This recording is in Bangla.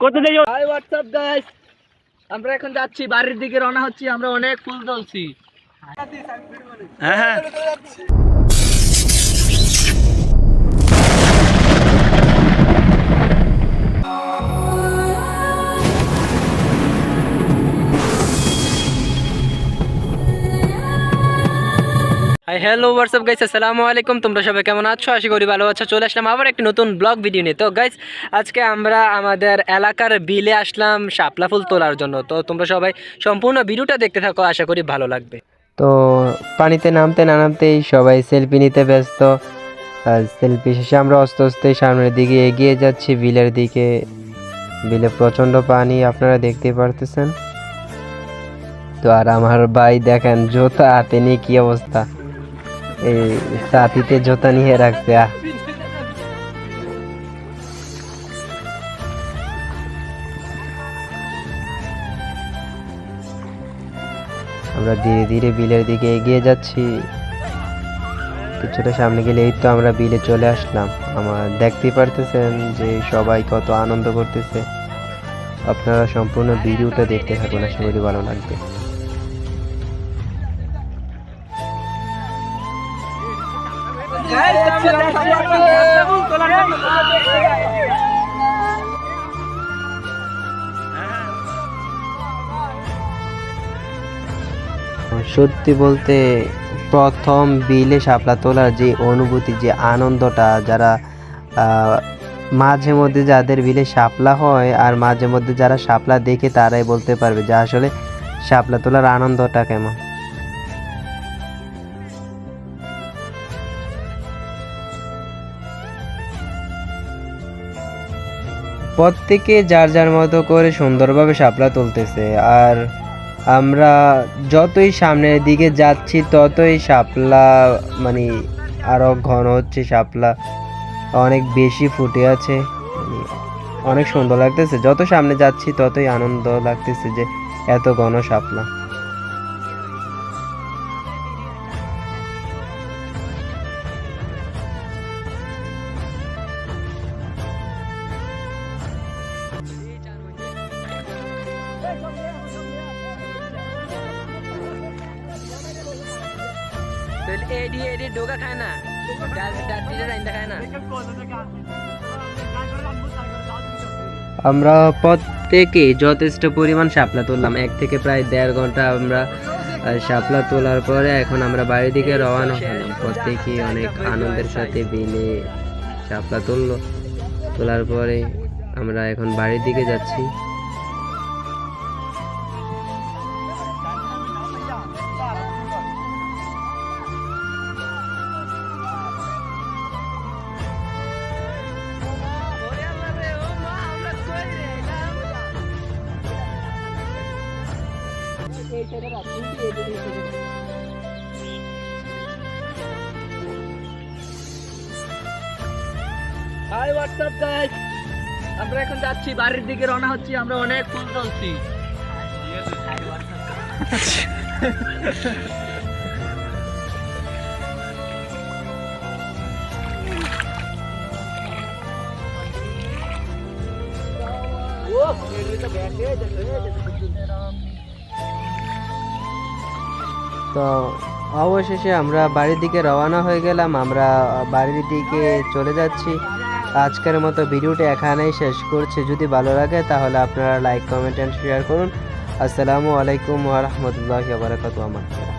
কত দেখো। হাই হোয়াটসঅ্যাপ গাইস, আমরা এখন যাচ্ছি বাড়ির দিকে, রওনা হচ্ছি। আমরা অনেক ফুল তুলছি। হ্যাঁ হ্যালো হোয়াটসঅ্যাপ গাইস, আসসালামু আলাইকুম। তোমরা সবাই কেমন আছো? আশা করি ভালো আছো। চলে আসলাম আবার একটি নতুন ব্লগ ভিডিও নিয়ে। তো গাইস, আজকে আমরা আমাদের এলাকার বিলে আসলাম শাপলা ফুল তোলার জন্য। তো তোমরা সবাই সম্পূর্ণ ভিডিওটা দেখতে থাকো, আশা করি ভালো লাগবে। তো পানিতে নামতে না নামতেই সবাই সেলফি নিতে ব্যস্ত। সেলফি শেষে আমরা আস্তে আস্তে সামনের দিকে এগিয়ে যাচ্ছি, বিলের দিকে। বিলে প্রচণ্ড পানি, আপনারা দেখতেই পারতেছেন। তো আর আমার ভাই দেখেন জুতা হাতে নিয়ে কি অবস্থা, এই সাথীতে জুতা নিয়ে রাখছে। আমরা ধীরে ধীরে বিলের দিকে এগিয়ে যাচ্ছি। কিছুটা সামনে গেলে এই তো আমরা বিলে চলে আসলাম। আমার দেখতেই পারতেছেন যে সবাই কত আনন্দ করতেছে। আপনারা সম্পূর্ণ ভিডিওটা দেখতে থাকুন, আশা করি ভালো লাগবে। সত্যি বলতে প্রথম বিলে শাপলা তোলার যে অনুভূতি, যে আনন্দটা, যারা মাঝে মধ্যে যাদের বিলে শাপলা হয় আর মাঝে মধ্যে যারা শাপলা দেখে তারাই বলতে পারবে যে আসলে শাপলা তোলার আনন্দটা কেমন। প্রত্যেকে যার যার মতো করে সুন্দরভাবে শাপলা তুলতেছে। আর আমরা যতই সামনের দিকে যাচ্ছি ততই শাপলা মানে আরো ঘন হচ্ছে, শাপলা অনেক বেশি ফুটে আছে। অনেক সুন্দর লাগতেছে, যত সামনে যাচ্ছি ততই আনন্দ লাগতেছে যে এত ঘন শাপলা। আমরা প্রত্যেকে যথেষ্ট পরিমাণ শাপলা তুললাম, 1 থেকে প্রায় 1.5 ঘন্টা আমরা শাপলা তোলার পরে এখন আমরা বাড়ির দিকে রওনা হলাম। প্রত্যেকে অনেক আনন্দের সাথে বিলে শাপলা তোলার পরে আমরা এখন বাড়ির দিকে যাচ্ছি। হাই হোয়াটসঅ্যাপ গাইস, আমরা এখন যাচ্ছি বাড়ির দিকে, রওনা হচ্ছি। আমরা অনেক ফুল তুলছি। তো অবশেষে আমরা বাড়ির দিকে রওনা হয়ে গেলাম। আমরা বাড়ির দিকে চলে যাচ্ছি। আজকের মতো ভিডিওটি এখানেই শেষ করছি। যদি ভালো লাগে তাহলে আপনারা লাইক, কমেন্ট এন্ড শেয়ার করুন। আসসালামু আলাইকুম ওয়া রাহমাতুল্লাহি ওয়া বারাকাতুহু।